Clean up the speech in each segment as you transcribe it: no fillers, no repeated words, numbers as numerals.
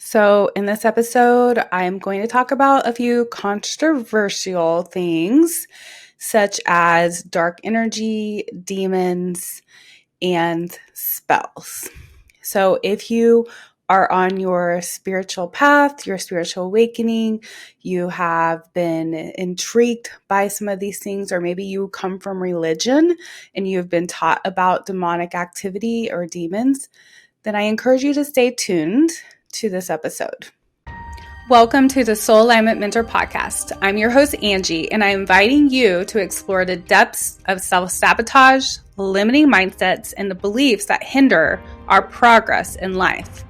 So, in this episode, I'm going to talk about a few controversial things, such as dark energy, demons, and spells. So, if you are on your spiritual path, your spiritual awakening, you have been intrigued by some of these things, or maybe you come from religion and you've been taught about demonic activity or demons, then I encourage you to stay tuned to this episode. Welcome to the Soul Alignment Mentor Podcast. I'm your host, Angie, and I'm inviting you to explore the depths of self-sabotage, limiting mindsets, and the beliefs that hinder our progress in life.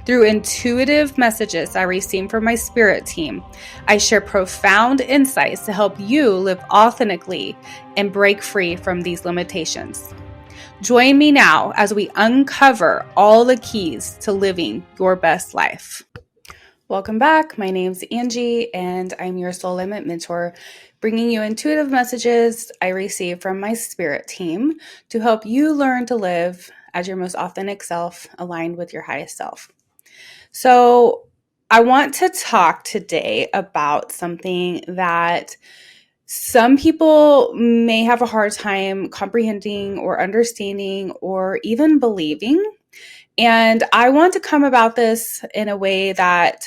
Through intuitive messages I receive from my spirit team, I share profound insights to help you live authentically and break free from these limitations. Join me now as we uncover all the keys to living your best life. Welcome back. My name's Angie, and I'm your Soul Alignment Mentor, bringing you intuitive messages I receive from my spirit team to help you learn to live as your most authentic self, aligned with your highest self. So, I want to talk today about something that some people may have a hard time comprehending or understanding or even believing. And I want to come about this in a way that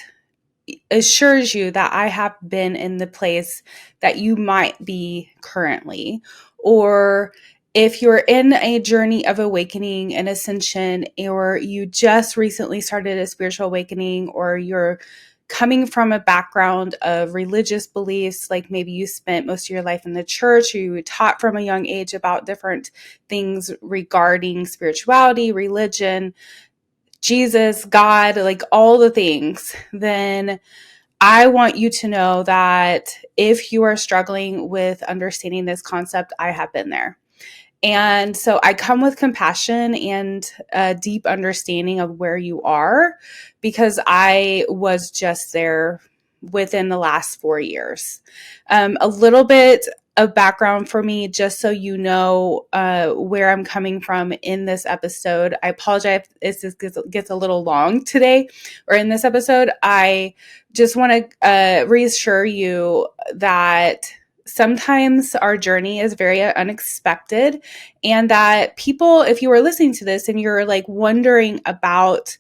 assures you that I have been in the place that you might be currently. Or if you're in a journey of awakening and ascension, or you just recently started a spiritual awakening, or you're coming from a background of religious beliefs, like maybe you spent most of your life in the church, or you were taught from a young age about different things regarding spirituality, religion, Jesus, God, like all the things, then I want you to know that if you are struggling with understanding this concept, I have been there. And so I come with compassion and a deep understanding of where you are, because I was just there within the last 4 years. A little bit of background for me, just so you know where I'm coming from in this episode. I apologize if this gets a little long today, or in this episode. I just want to reassure you that sometimes our journey is very unexpected, and that people, if you are listening to this and you're like wondering about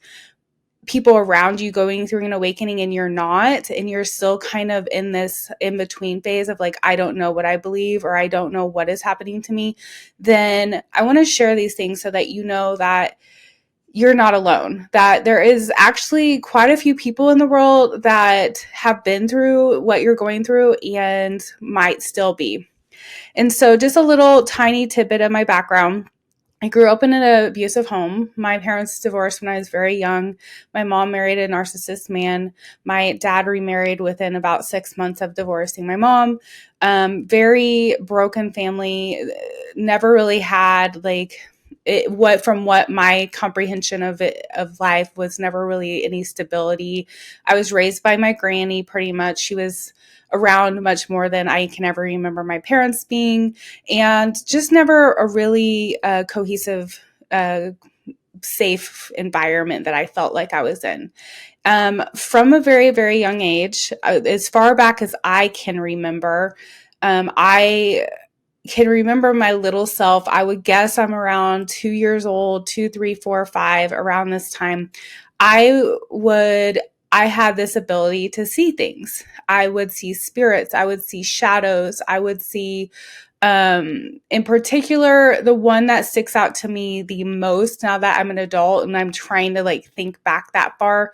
people around you going through an awakening and you're not, and you're still kind of in this in-between phase of like, I don't know what I believe, or I don't know what is happening to me, then I want to share these things so that you know that you're not alone, that there is actually quite a few people in the world that have been through what you're going through and might still be. And so just a little tiny tidbit of my background. I grew up in an abusive home. My parents divorced when I was very young. My mom married a narcissist man. My dad remarried within about 6 months of divorcing my mom. Very broken family. Never really had from what my comprehension of life was, never really any stability. I was raised by my granny pretty much. She was around much more than I can ever remember my parents being, and just never a really cohesive, safe environment that I felt like I was in. From a very, very young age, as far back as I can remember, I can remember my little self. I would guess I'm around 2 years old, 2, 3, 4, 5, around this time. I had this ability to see things. I would see spirits. I would see shadows. I would see, in particular, the one that sticks out to me the most now that I'm an adult and I'm trying to like think back that far,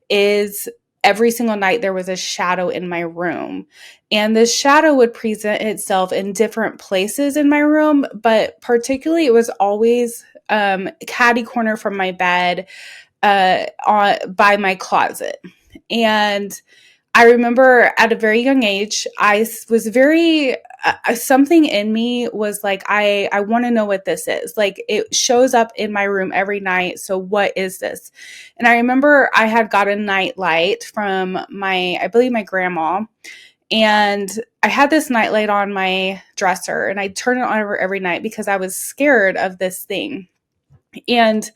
is every single night there was a shadow in my room. And the shadow would present itself in different places in my room, but particularly it was always catty corner from my bed, by my closet. And I remember at a very young age, I was very, something in me was like, I want to know what this is. Like, it shows up in my room every night. So what is this? And I remember I had got a night light from I believe my grandma. And I had this nightlight on my dresser, and I turned it on every night because I was scared of this thing. And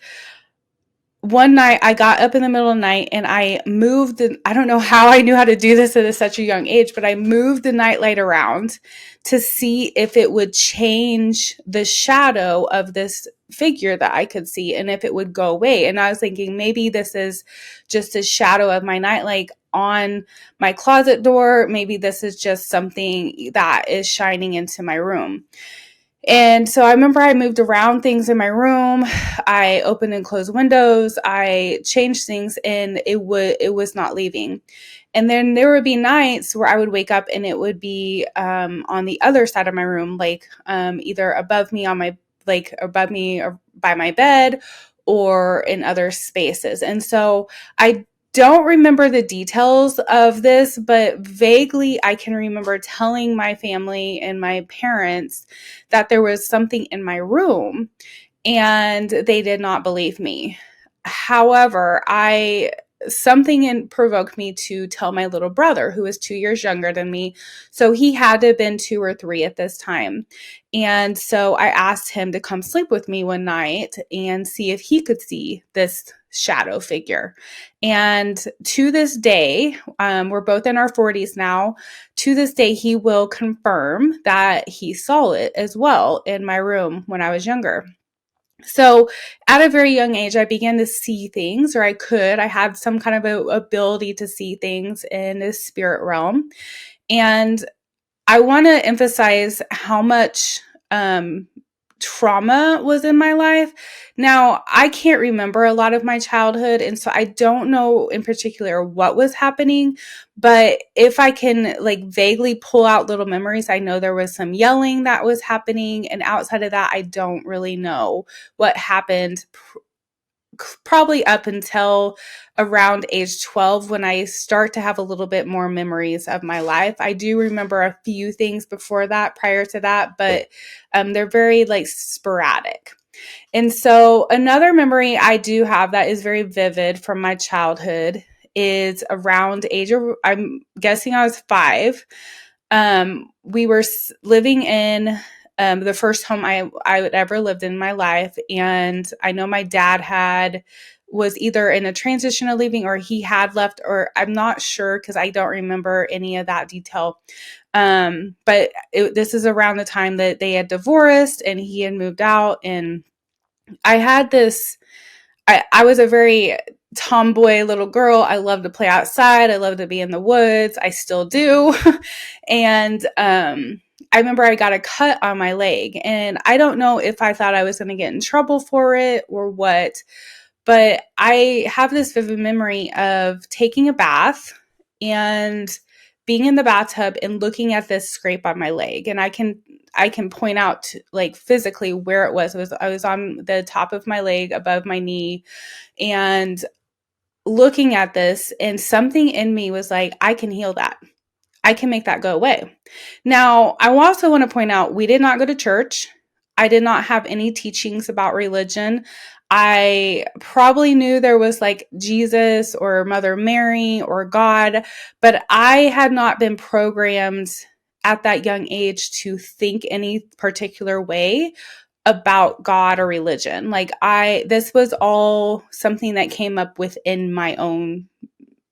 one night I got up in the middle of the night and I moved, I don't know how I knew how to do this at such a young age, but I moved the nightlight around to see if it would change the shadow of this figure that I could see and if it would go away. And I was thinking maybe this is just a shadow of my nightlight on my closet door. Maybe this is just something that is shining into my room. And so I remember I moved around things in my room. I opened and closed windows. I changed things, and it was not leaving. And then there would be nights where I would wake up and it would be on the other side of my room, like either above me on my above me or by my bed or in other spaces. And so I don't remember the details of this, but vaguely I can remember telling my family and my parents that there was something in my room, and they did not believe me. However, something provoked me to tell my little brother, who was 2 years younger than me. So he had to have been 2 or 3 at this time. And so I asked him to come sleep with me one night and see if he could see this shadow figure. And to this day, we're both in our 40s now. To this day, he will confirm that he saw it as well in my room when I was younger. So at a very young age, I began to see things, or I had some kind of a ability to see things in the spirit realm. And I want to emphasize how much trauma was in my life. Now, I can't remember a lot of my childhood, and so I don't know in particular what was happening, but if I can like vaguely pull out little memories, I know there was some yelling that was happening, and outside of that, I don't really know what happened probably up until around age 12 when I start to have a little bit more memories of my life. I do remember a few things before that, prior to that, but they're very like sporadic. And so another memory I do have that is very vivid from my childhood is around I'm guessing I was 5. We were living in the first home I would ever lived in my life. And I know my dad was either in a transition of leaving or he had left, or I'm not sure because I don't remember any of that detail. But this is around the time that they had divorced and he had moved out. And I had this, I was a very tomboy little girl. I loved to play outside. I loved to be in the woods. I still do. And I remember I got a cut on my leg, and I don't know if I thought I was going to get in trouble for it or what, but I have this vivid memory of taking a bath and being in the bathtub and looking at this scrape on my leg. And I can point out like physically where it was. I was on the top of my leg above my knee and looking at this, and something in me was like, I can heal that. I can make that go away. Now, I also want to point out we did not go to church. I did not have any teachings about religion. I probably knew there was like Jesus or Mother Mary or God, but I had not been programmed at that young age to think any particular way about God or religion. This was all something that came up within my own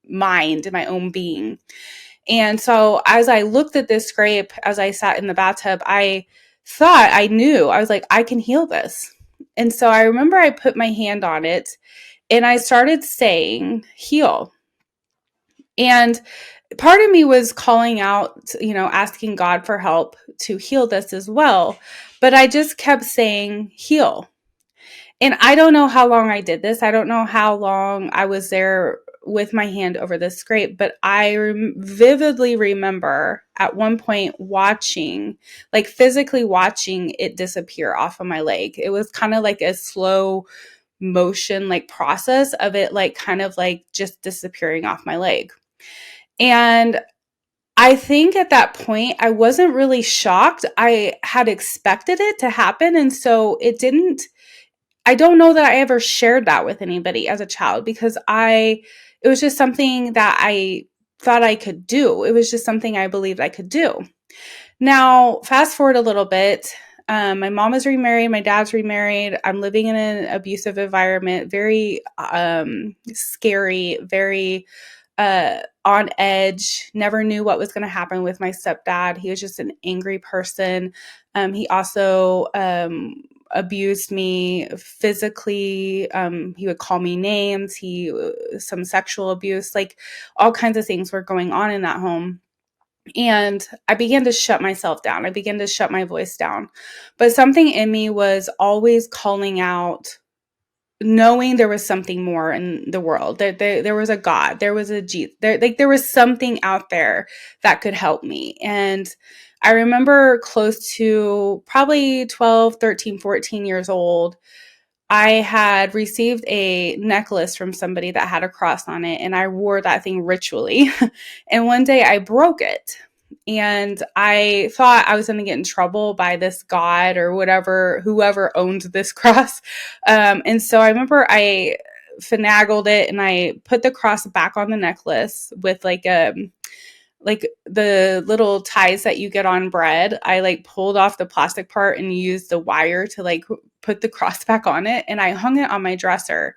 mind, my own being. And so as I looked at this scrape, as I sat in the bathtub, I thought I knew. I was like, I can heal this. And so I remember I put my hand on it and I started saying, heal. And part of me was calling out, asking God for help to heal this as well. But I just kept saying, heal. And I don't know how long I did this. I don't know how long I was there with my hand over the scrape, but I vividly remember at one point physically watching it disappear off of my leg. It was kind of like a slow motion, like process of it, like kind of like just disappearing off my leg. And I think at that point, I wasn't really shocked. I had expected it to happen. And so I don't know that I ever shared that with anybody as a child because it was just something that I thought I could do. It was just something I believed I could do. Now, fast forward a little bit. My mom is remarried. My dad's remarried. I'm living in an abusive environment, very scary, very on edge. Never knew what was going to happen with my stepdad. He was just an angry person. He also abused me physically. He would call me names. Some sexual abuse, like all kinds of things were going on in that home. And I began to shut myself down. I began to shut my voice down. But something in me was always calling out, knowing there was something more in the world. There was a God, there was a Jesus, there was something out there that could help me. And I remember close to probably 12, 13, 14 years old, I had received a necklace from somebody that had a cross on it, and I wore that thing ritually. And one day I broke it. And I thought I was going to get in trouble by this god or whatever, whoever owned this cross. And so I remember I finagled it and I put the cross back on the necklace with like the little ties that you get on bread. I like pulled off the plastic part and used the wire to like put the cross back on it. And I hung it on my dresser.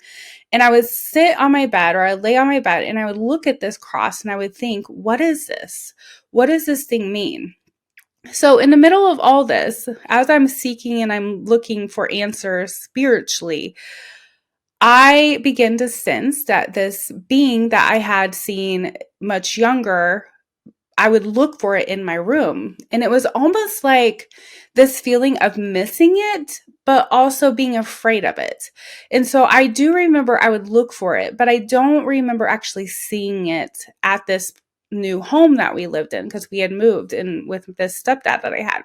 And I would sit on my bed or I'd lay on my bed and I would look at this cross and I would think, what is this? What does this thing mean? So in the middle of all this, as I'm seeking and I'm looking for answers spiritually, I begin to sense that this being that I had seen much younger, I would look for it in my room. And it was almost like this feeling of missing it, but also being afraid of it. And so I do remember I would look for it, but I don't remember actually seeing it at this new home that we lived in because we had moved in with this stepdad that I had.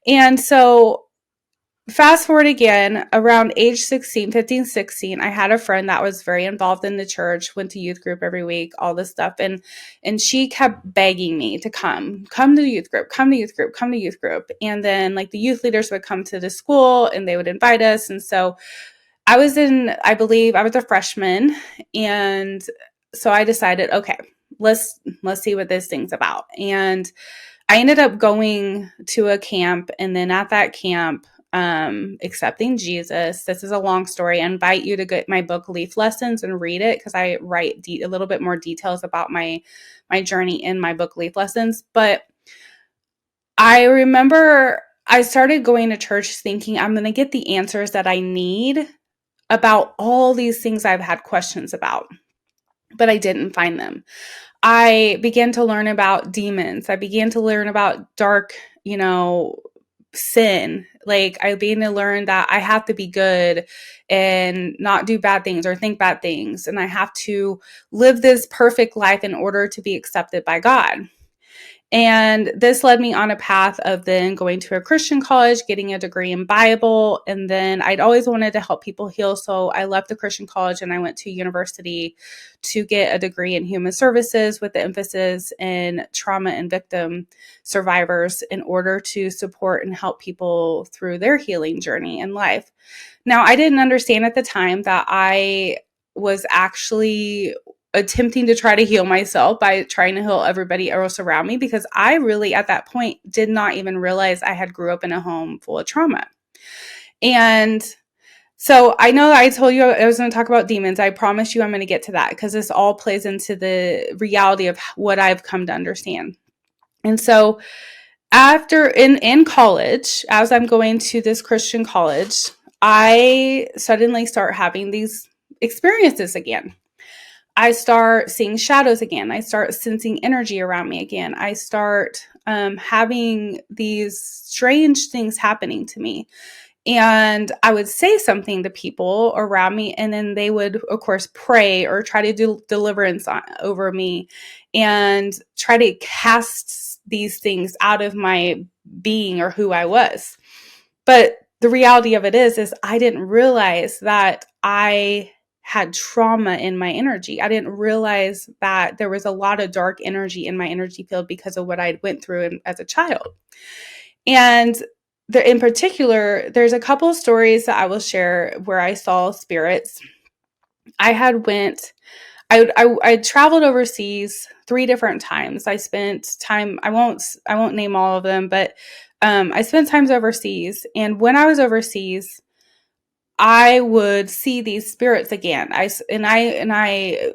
And so fast forward again, around age 16, 15, 16, I had a friend that was very involved in the church, went to youth group every week, all this stuff. And she kept begging me to come to youth group, come to youth group, come to youth group. And then like the youth leaders would come to the school and they would invite us. And so I believe I was a freshman. And so I decided, okay, let's see what this thing's about. And I ended up going to a camp, and then at that camp, accepting Jesus. This is a long story. I invite you to get my book Leaf Lessons and read it because I write a little bit more details about my journey in my book Leaf Lessons. But I remember I started going to church thinking I'm going to get the answers that I need about all these things I've had questions about, but I didn't find them. I began to learn about demons. I began to learn about dark, sin. Like I began to learn that I have to be good and not do bad things or think bad things. And I have to live this perfect life in order to be accepted by God. And this led me on a path of then going to a Christian college, getting a degree in Bible. And then I'd always wanted to help people heal. So I left the Christian college and I went to university to get a degree in human services with the emphasis in trauma and victim survivors in order to support and help people through their healing journey in life. Now, I didn't understand at the time that I was actually attempting to try to heal myself by trying to heal everybody else around me because I really at that point did not even realize I had grew up in a home full of trauma. And so I know I told you I was going to talk about demons. I promise you I'm going to get to that because this all plays into the reality of what I've come to understand. And so after in college, as I'm going to this Christian college, I suddenly start having these experiences again. I start seeing shadows again. I start sensing energy around me again. I start having these strange things happening to me. And I would say something to people around me, and then they would, of course, pray or try to do deliverance over me and try to cast these things out of my being or who I was. But the reality of it is I didn't realize that I had trauma in my energy. I didn't realize that there was a lot of dark energy in my energy field because of what I went through as a child. And in particular, there's a couple of stories that I will share where I saw spirits. I traveled overseas 3 different times. I spent time, I won't name all of them, but I spent times overseas, and when I was overseas, I would see these spirits again. I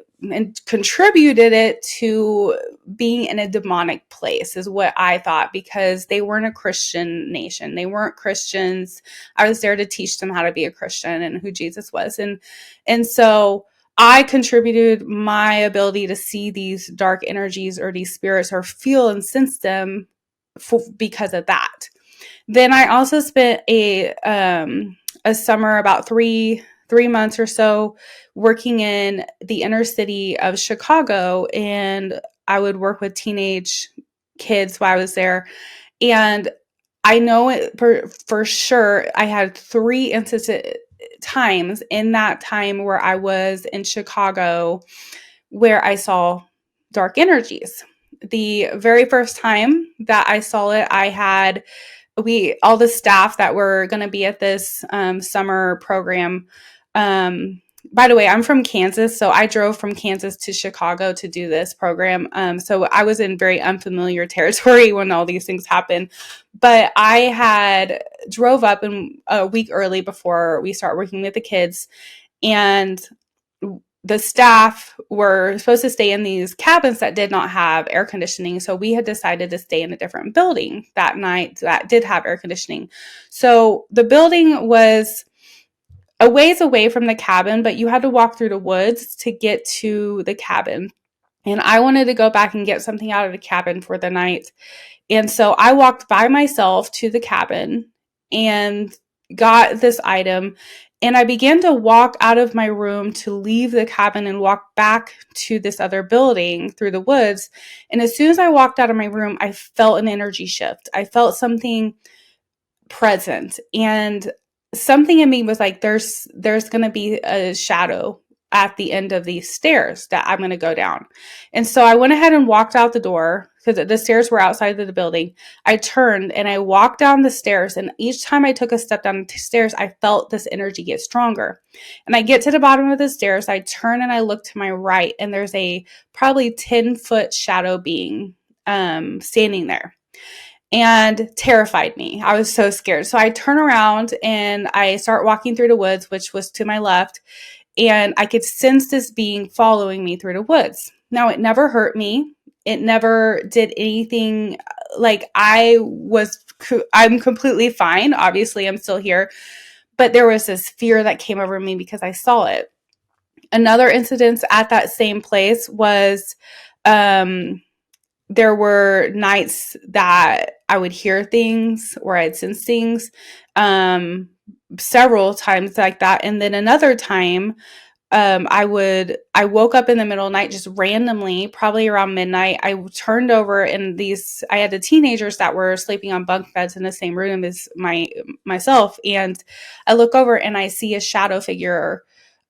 contributed it to being in a demonic place is what I thought, because they weren't a Christian nation. They weren't Christians. I was there to teach them how to be a Christian and who Jesus was. And so I contributed my ability to see these dark energies or these spirits or feel and sense them because of that. Then I also spent a summer, about three months or so, working in the inner city of Chicago, and I would work with teenage kids while I was there. And I know it for sure. I had three times in that time where I was in Chicago where I saw dark energies. The very first time that I saw it, I had all the staff that were going to be at this summer program. By the way, I'm from Kansas, so I drove from Kansas to Chicago to do this program. So I was in very unfamiliar territory when all these things happened. But I had drove up a week early before we start working with the kids, and the staff were supposed to stay in these cabins that did not have air conditioning. So we had decided to stay in a different building that night that did have air conditioning. So the building was a ways away from the cabin, but you had to walk through the woods to get to the cabin. And I wanted to go back and get something out of the cabin for the night. And so I walked by myself to the cabin and got this item. And I began to walk out of my room to leave the cabin and walk back to this other building through the woods. And as soon as I walked out of my room, I felt an energy shift. I felt something present, and something in me was like, there's going to be a shadow at the end of these stairs that I'm going to go down. And so I went ahead and walked out the door, because the stairs were outside of the building. I turned and I walked down the stairs, and each time I took a step down the stairs, I felt this energy get stronger. And I get to the bottom of the stairs, I turn and I look to my right, and there's a probably 10-foot shadow being standing there, and terrified me. I was so scared. So I turn around and I start walking through the woods, which was to my left, and I could sense this being following me through the woods. Now, it never hurt me. It never did anything. Like, I'm completely fine. Obviously, I'm still here. But there was this fear that came over me because I saw it. Another incident at that same place was, there were nights that I would hear things or I'd sense things, several times like that. And then another time, I woke up in the middle of the night just randomly, probably around midnight. I turned over, and I had the teenagers that were sleeping on bunk beds in the same room as myself. And I look over and I see a shadow figure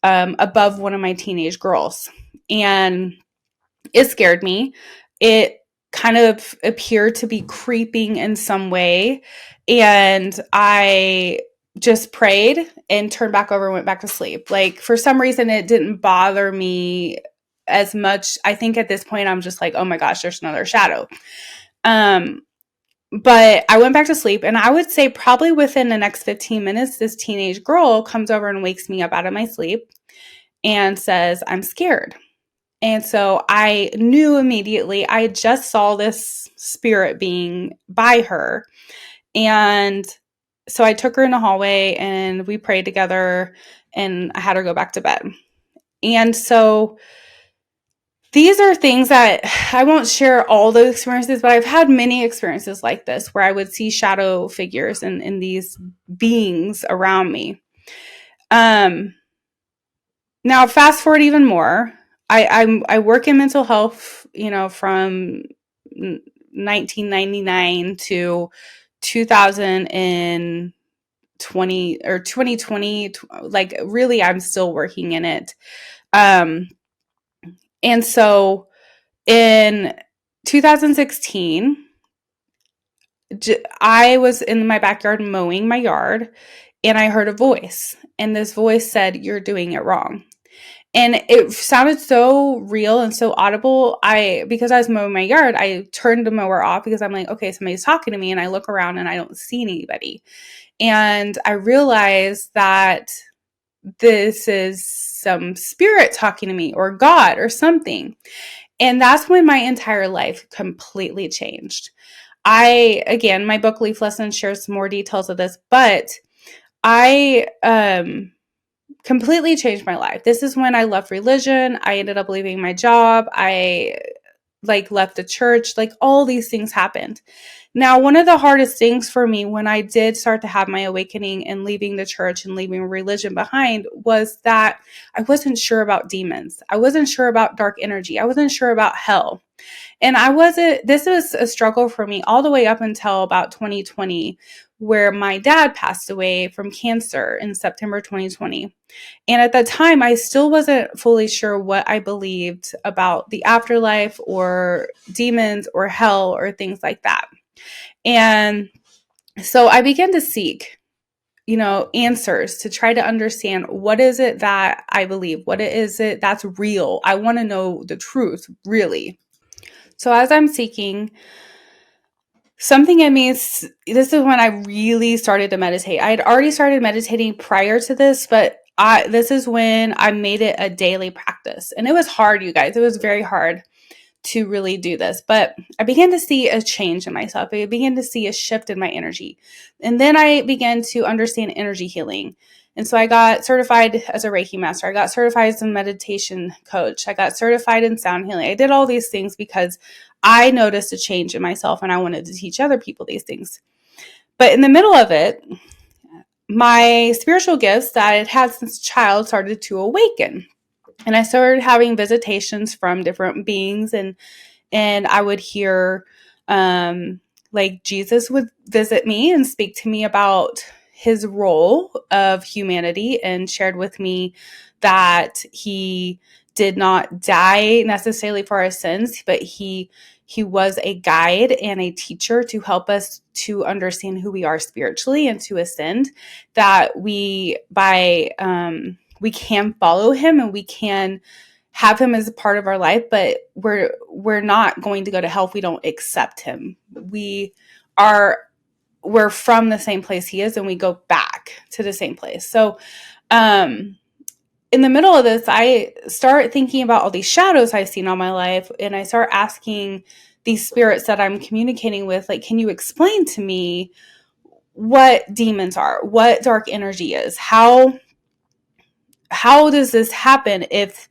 above one of my teenage girls. And it scared me. It kind of appeared to be creeping in some way. And I just prayed and turned back over and went back to sleep. Like, for some reason, it didn't bother me as much. I think at this point, I'm just like, oh my gosh, there's another shadow. But I went back to sleep, and I would say probably within the next 15 minutes, this teenage girl comes over and wakes me up out of my sleep and says, I'm scared. And so I knew immediately. I just saw this spirit being by her. And so I took her in the hallway and we prayed together, and I had her go back to bed. And so these are things that I won't share all those experiences, but I've had many experiences like this where I would see shadow figures and these beings around me. Now, fast forward even more. I work in mental health, from 1999 to 2020 or 2020. Like, really, I'm still working in it. And so in 2016, I was in my backyard mowing my yard, and I heard a voice. And this voice said, "You're doing it wrong." And it sounded so real and so audible. Because I was mowing my yard, I turned the mower off because I'm like, okay, somebody's talking to me. And I look around and I don't see anybody. And I realized that this is some spirit talking to me or God or something. And that's when my entire life completely changed. Again, my book Leaf Lessons shares some more details of this, but I completely changed my life. This is when I left religion. I ended up leaving my job. I left the church. All these things happened. Now, one of the hardest things for me when I did start to have my awakening and leaving the church and leaving religion behind was that I wasn't sure about demons. I wasn't sure about dark energy. I wasn't sure about hell. And this was a struggle for me all the way up until about 2020, where my dad passed away from cancer in September 2020. And at that time, I still wasn't fully sure what I believed about the afterlife or demons or hell or things like that. And so I began to seek, answers to try to understand what is it that I believe? What is it that's real? I want to know the truth, really. So as I'm seeking, something in me, this is when I really started to meditate. I had already started meditating prior to this, but this is when I made it a daily practice. And it was hard, you guys. It was very hard to really do this. But I began to see a change in myself. I began to see a shift in my energy. And then I began to understand energy healing. And so I got certified as a Reiki master. I got certified as a meditation coach. I got certified in sound healing. I did all these things because I noticed a change in myself and I wanted to teach other people these things. But in the middle of it, my spiritual gifts that I had had since a child started to awaken. And I started having visitations from different beings, and I would hear Jesus would visit me and speak to me about his role of humanity, and shared with me that he did not die necessarily for our sins, but he was a guide and a teacher to help us to understand who we are spiritually and to ascend, that we can follow him and we can have him as a part of our life, but we're not going to go to hell if we don't accept him. We're from the same place he is, and we go back to the same place. So in the middle of this, I start thinking about all these shadows I've seen all my life, and I start asking these spirits that I'm communicating with, can you explain to me what demons are, what dark energy is, how does this happen if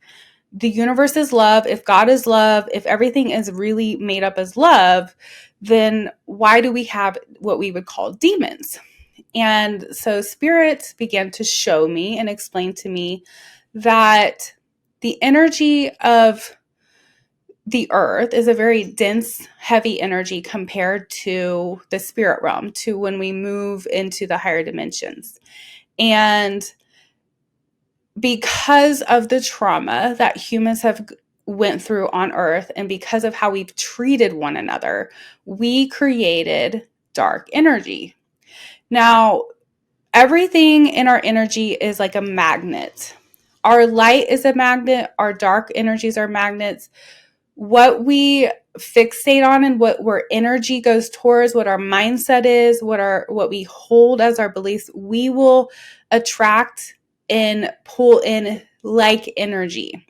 the universe is love, if God is love, if everything is really made up as love, then why do we have what we would call demons? And so spirits began to show me and explain to me that the energy of the earth is a very dense, heavy energy compared to the spirit realm, to when we move into the higher dimensions. And because of the trauma that humans have went through on earth, and because of how we've treated one another, we created dark energy. Now, everything in our energy is like a magnet. Our light is a magnet. Our dark energies are magnets. What we fixate on and what our energy goes towards, what our mindset is, what we hold as our beliefs, we will attract and pull in like energy.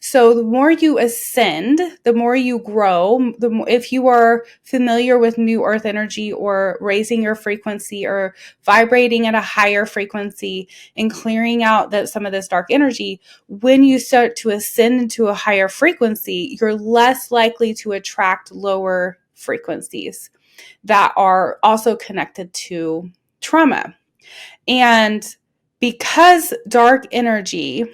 So the more you ascend, the more you grow, if you are familiar with new earth energy or raising your frequency or vibrating at a higher frequency and clearing out some of this dark energy, when you start to ascend into a higher frequency, you're less likely to attract lower frequencies that are also connected to trauma. And because dark energy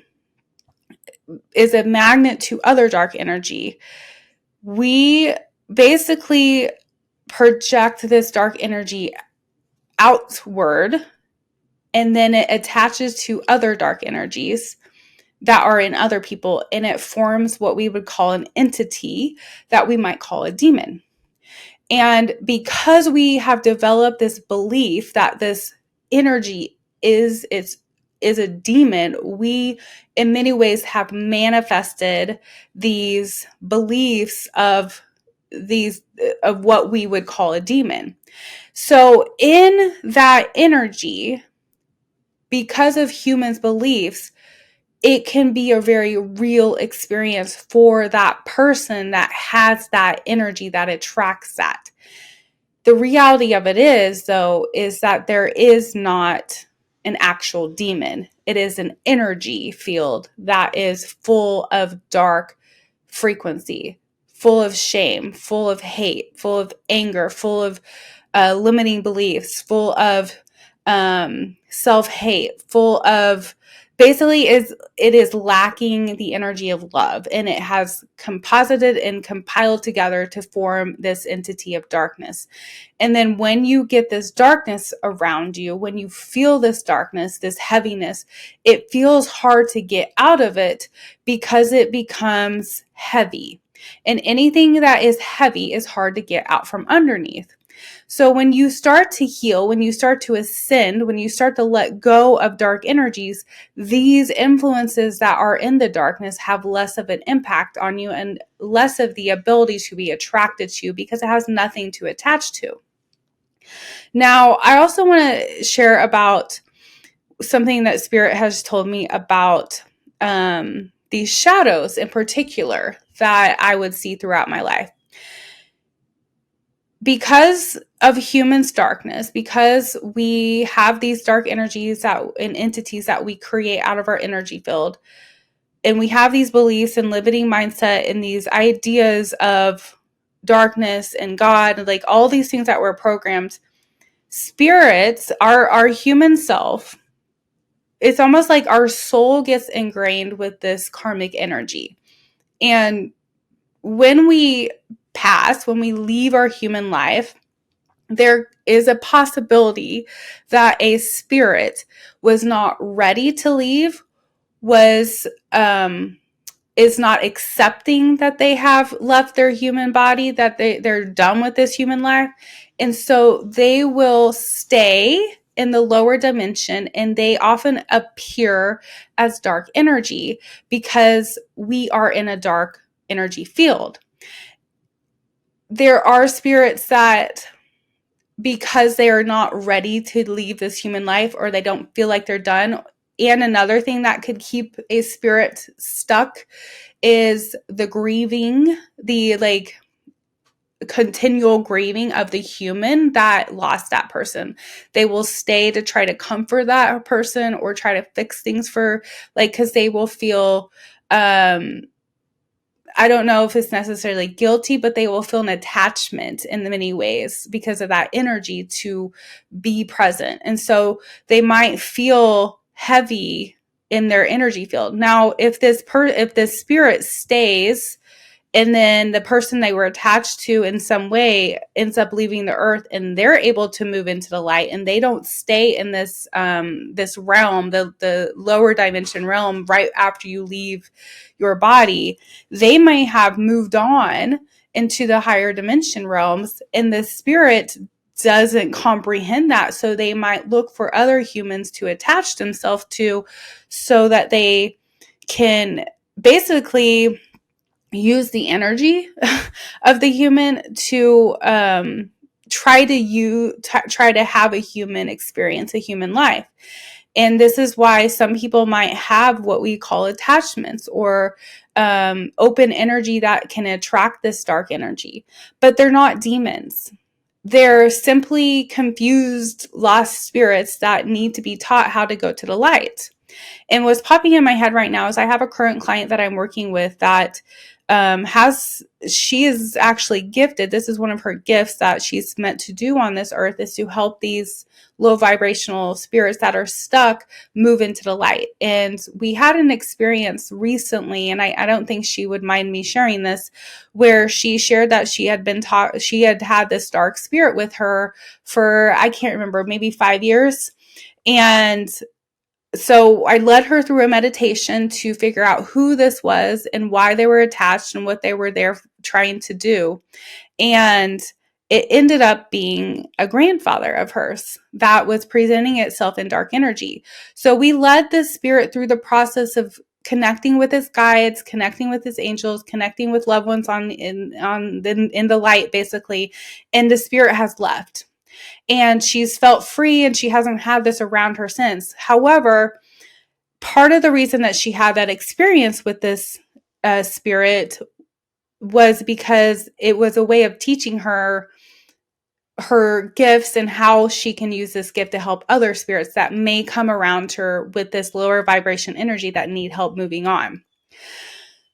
is a magnet to other dark energy, we basically project this dark energy outward, and then it attaches to other dark energies that are in other people, and it forms what we would call an entity that we might call a demon. And because we have developed this belief that this energy is its is a demon, we in many ways have manifested these beliefs of what we would call a demon. So in that energy, because of humans' beliefs, it can be a very real experience for that person that has that energy that attracts that. The reality of it is, though, is that there is not an actual demon. It is an energy field that is full of dark frequency, full of shame, full of hate, full of anger, full of limiting beliefs, full of self-hate, full of basically it is lacking the energy of love, and it has composited and compiled together to form this entity of darkness. And then when you get this darkness around you, when you feel this darkness, this heaviness, it feels hard to get out of it because it becomes heavy. And anything that is heavy is hard to get out from underneath. So when you start to heal, when you start to ascend, when you start to let go of dark energies, these influences that are in the darkness have less of an impact on you and less of the ability to be attracted to you because it has nothing to attach to. Now, I also want to share about something that Spirit has told me about these shadows in particular that I would see throughout my life. Because of humans' darkness, because we have these dark energies and entities that we create out of our energy field, and we have these beliefs and limiting mindset and these ideas of darkness and God, like all these things that we're programmed, spirits, our human self, it's almost like our soul gets ingrained with this karmic energy. And when we pass, when we leave our human life, there is a possibility that a spirit was not ready to leave, is not accepting that they have left their human body, that they're done with this human life. And so they will stay in the lower dimension, and they often appear as dark energy because we are in a dark energy field. There are spirits that, because they are not ready to leave this human life, or they don't feel like they're done. And another thing that could keep a spirit stuck is the grieving, the continual grieving of the human that lost that person. They will stay to try to comfort that person or try to fix things because they will feel, I don't know if it's necessarily guilty, but they will feel an attachment in many ways because of that energy to be present. And so they might feel heavy in their energy field. Now, if this spirit stays, and then the person they were attached to in some way ends up leaving the earth, and they're able to move into the light, and they don't stay in this this realm, the lower dimension realm, right after you leave your body, they may have moved on into the higher dimension realms, and the spirit doesn't comprehend that. So they might look for other humans to attach themselves to so that they can basically use the energy of the human to try to have a human experience, a human life. And this is why some people might have what we call attachments or open energy that can attract this dark energy, but they're not demons. They're simply confused, lost spirits that need to be taught how to go to the light. And what's popping in my head right now is I have a current client that I'm working with that she is actually gifted. This is one of her gifts that she's meant to do on this earth, is to help these low vibrational spirits that are stuck move into the light. And we had an experience recently, and I don't think she would mind me sharing this, where she shared that she had had this dark spirit with her for, I can't remember, maybe 5 years. And so I led her through a meditation to figure out who this was and why they were attached and what they were there trying to do. And it ended up being a grandfather of hers that was presenting itself in dark energy. So we led the spirit through the process of connecting with his guides, connecting with his angels, connecting with loved ones in the light, basically, and the spirit has left. And she's felt free, and she hasn't had this around her since. However, part of the reason that she had that experience with this spirit was because it was a way of teaching her gifts and how she can use this gift to help other spirits that may come around her with this lower vibration energy that need help moving on.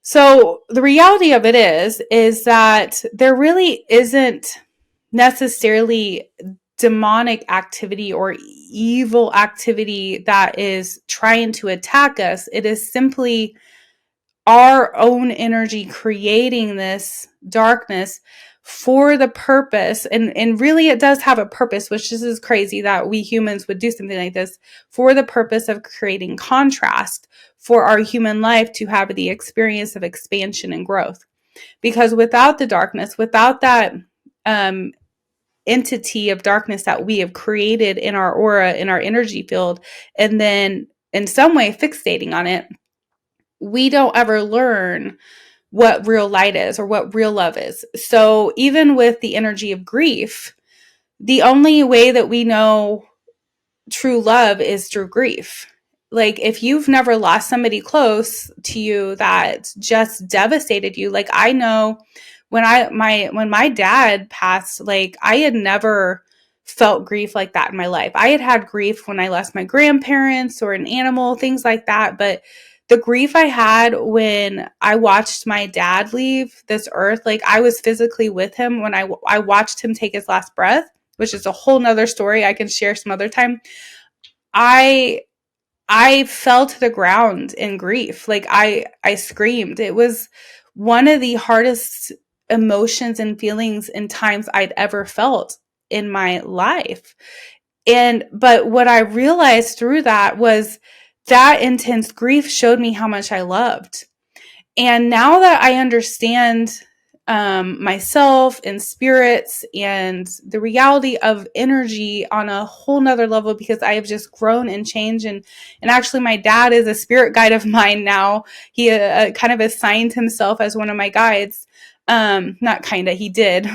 So the reality of it is that there really isn't necessarily demonic activity or evil activity that is trying to attack us. It is simply our own energy creating this darkness for the purpose, and really it does have a purpose, which is crazy that we humans would do something like this, for the purpose of creating contrast for our human life to have the experience of expansion and growth. Because without the darkness, without that entity of darkness that we have created in our aura, in our energy field, and then in some way fixating on it, we don't ever learn what real light is or what real love is. So even with the energy of grief, the only way that we know true love is through grief. Like if you've never lost somebody close to you that just devastated you, like I know when my dad passed, like I had never felt grief like that in my life. I had grief when I lost my grandparents or an animal, things like that, but the grief I had when I watched my dad leave this earth, like I was physically with him when I watched him take his last breath, which is a whole nother story I can share some other time. I fell to the ground in grief. Like I screamed. It was one of the hardest emotions and feelings and times I'd ever felt in my life. But what I realized through that was that intense grief showed me how much I loved. And now that I understand myself and spirits and the reality of energy on a whole nother level, because I have just grown and changed. And actually my dad is a spirit guide of mine now. He kind of assigned himself as one of my guides. Not kind of, he did.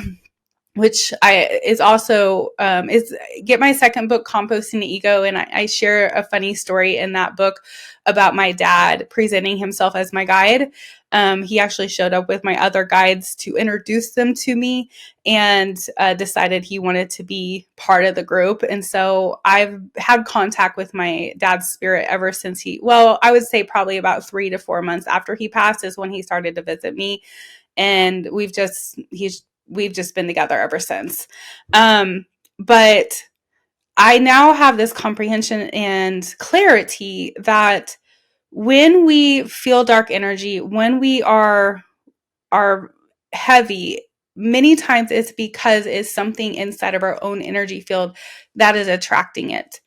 Which is also is get my second book, Composting the Ego, and I share a funny story in that book about my dad presenting himself as my guide. He actually showed up with my other guides to introduce them to me, and decided he wanted to be part of the group. And so I've had contact with my dad's spirit ever since I would say probably about 3 to 4 months after he passed is when he started to visit me, and we've just been together ever since. But I now have this comprehension and clarity that when we feel dark energy, when we are heavy, many times it's because it's something inside of our own energy field that is attracting it.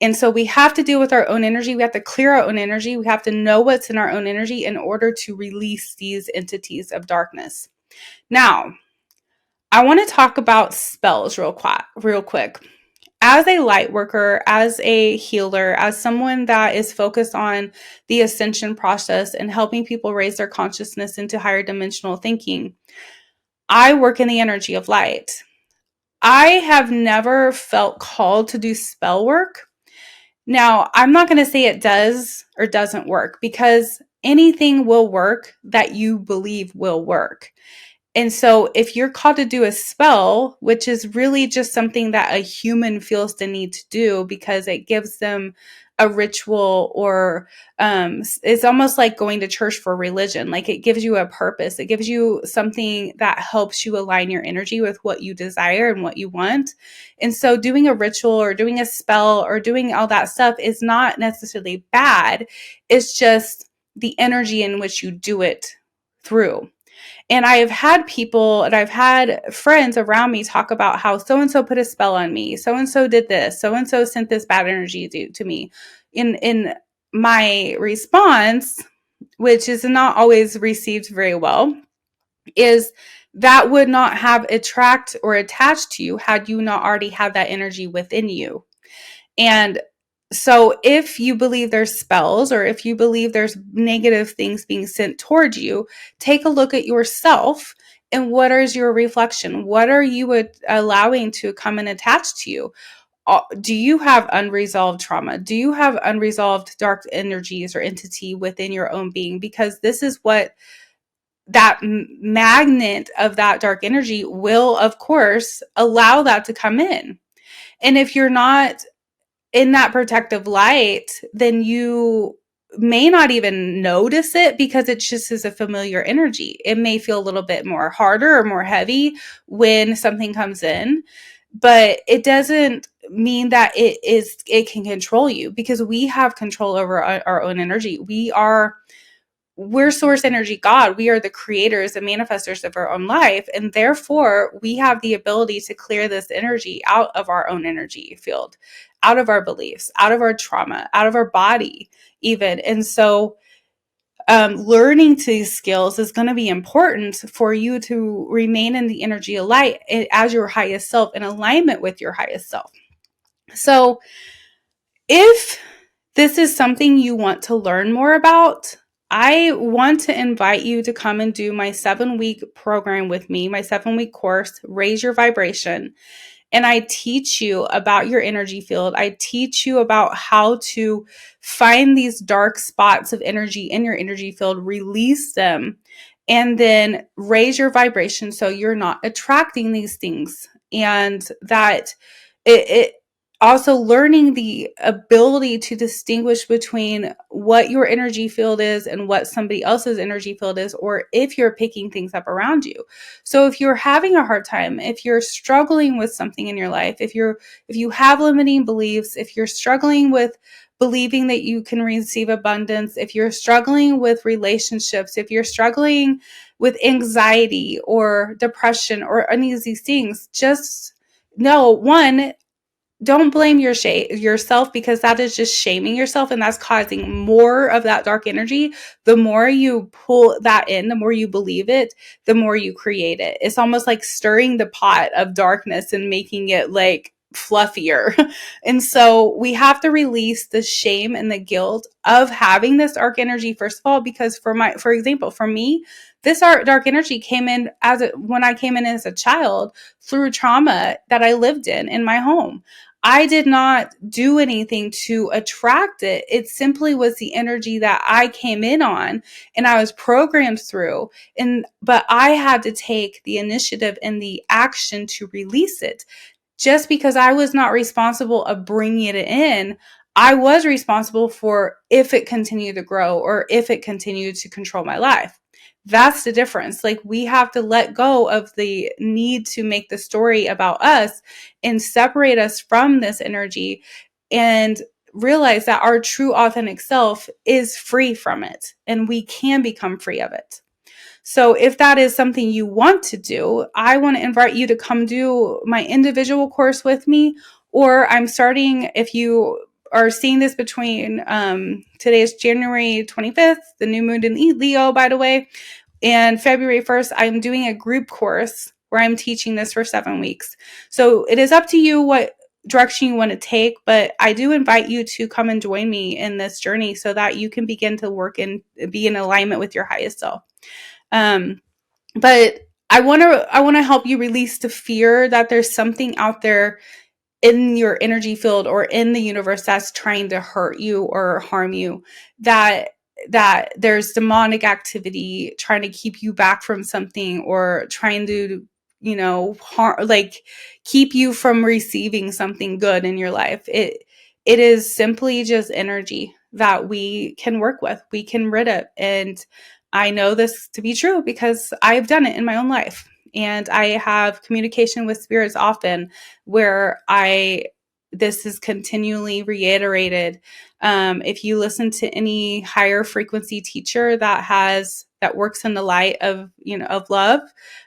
And so we have to deal with our own energy. We have to clear our own energy. We have to know what's in our own energy in order to release these entities of darkness. Now, I want to talk about spells real quick. As a light worker, as a healer, as someone that is focused on the ascension process and helping people raise their consciousness into higher dimensional thinking, I work in the energy of light. I have never felt called to do spell work. Now, I'm not going to say it does or doesn't work, because anything will work that you believe will work. And so if you're called to do a spell, which is really just something that a human feels the need to do because it gives them a ritual, or it's almost like going to church for religion. Like it gives you a purpose. It gives you something that helps you align your energy with what you desire and what you want. And so doing a ritual or doing a spell or doing all that stuff is not necessarily bad. It's just the energy in which you do it through. And I have had people and I've had friends around me talk about how so-and-so put a spell on me. So-and-so did this. So-and-so sent this bad energy to me. In my response, which is not always received very well, is that would not have attract or attached to you had you not already had that energy within you. And so if you believe there's spells, or if you believe there's negative things being sent towards you, take a look at yourself and what is your reflection? What are you allowing to come and attach to you? Do you have unresolved trauma? Do you have unresolved dark energies or entity within your own being? Because this is what that magnet of that dark energy will, of course, allow that to come in. And if you're not in that protective light, then you may not even notice it because it just is a familiar energy. It may feel a little bit more harder or more heavy when something comes in, but it doesn't mean that it can control you, because we have control over our own energy. We're source energy God. We are the creators and manifestors of our own life. And therefore, we have the ability to clear this energy out of our own energy field, out of our beliefs, out of our trauma, out of our body, even. And so, learning these skills is going to be important for you to remain in the energy of light as your highest self, in alignment with your highest self. So, if this is something you want to learn more about, I want to invite you to come and do my 7-week program with me, my 7-week course, Raise Your Vibration. And I teach you about your energy field. I teach you about how to find these dark spots of energy in your energy field, release them, and then raise your vibration so you're not attracting these things. And that it also learning the ability to distinguish between what your energy field is and what somebody else's energy field is, or if you're picking things up around you. So if you're having a hard time, if you're struggling with something in your life, if you have limiting beliefs, if you're struggling with believing that you can receive abundance, if you're struggling with relationships, if you're struggling with anxiety or depression or any of these things, just know, one, don't blame yourself, because that is just shaming yourself, and that's causing more of that dark energy. The more you pull that in, the more you believe it, the more you create it. It's almost like stirring the pot of darkness and making it like fluffier. And so we have to release the shame and the guilt of having this dark energy, first of all, because for example, for me, this dark energy came in when I came in as a child through trauma that I lived in my home. I did not do anything to attract it. It simply was the energy that I came in on and I was programmed through. But I had to take the initiative and the action to release it. Just because I was not responsible of bringing it in, I was responsible for if it continued to grow or if it continued to control my life. That's the difference. Like, we have to let go of the need to make the story about us and separate us from this energy and realize that our true authentic self is free from it and we can become free of it. So if that is something you want to do, I want to invite you to come do my individual course with me. Or I'm starting, if you are seeing this between today is January 25th, the new moon in Leo, by the way, and February 1st, I'm doing a group course where I'm teaching this for 7 weeks. So it is up to you what direction you want to take, but I do invite you to come and join me in this journey so that you can begin to work and be in alignment with your highest self. But I want to help you release the fear that there's something out there in your energy field or in the universe that's trying to hurt you or harm you, that there's demonic activity trying to keep you back from something or trying to, harm, like, keep you from receiving something good in your life. It is simply just energy that we can work with, we can rid it. And I know this to be true because I've done it in my own life. And I have communication with spirits often where this is continually reiterated. If you listen to any higher frequency teacher that works in the light of love,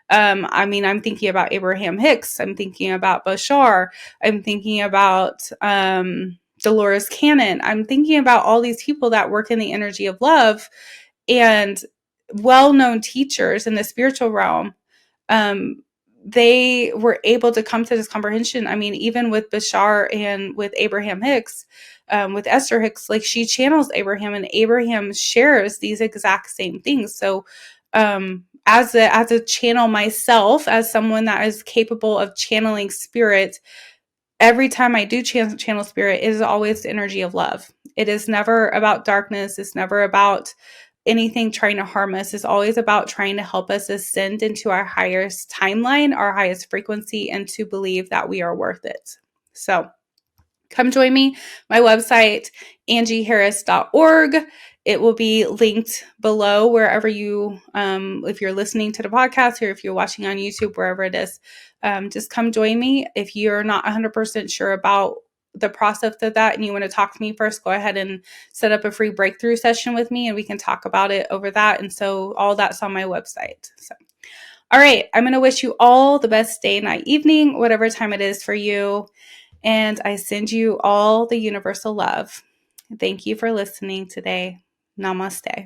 I'm thinking about Abraham Hicks. I'm thinking about Bashar. I'm thinking about Dolores Cannon. I'm thinking about all these people that work in the energy of love. And well-known teachers in the spiritual realm, um, they were able to come to this comprehension. I mean, even with Bashar and with Abraham Hicks, with Esther Hicks, like she channels Abraham, and Abraham shares these exact same things. So, as a channel myself, as someone that is capable of channeling spirit, every time I do channel spirit, it is always the energy of love. It is never about darkness. It's never about anything trying to harm us. It's always about trying to help us ascend into our highest timeline, our highest frequency, and to believe that we are worth it. So come join me. My website, angieharris.org. It will be linked below wherever you, if you're listening to the podcast or if you're watching on YouTube, wherever it is, just come join me. If you're not 100% sure about the process of that and you want to talk to me first, go ahead and set up a free breakthrough session with me and we can talk about it over that. And so all that's on my website. So, all right, I'm going to wish you all the best day, night, evening, whatever time it is for you. And I send you all the universal love. Thank you for listening today. Namaste.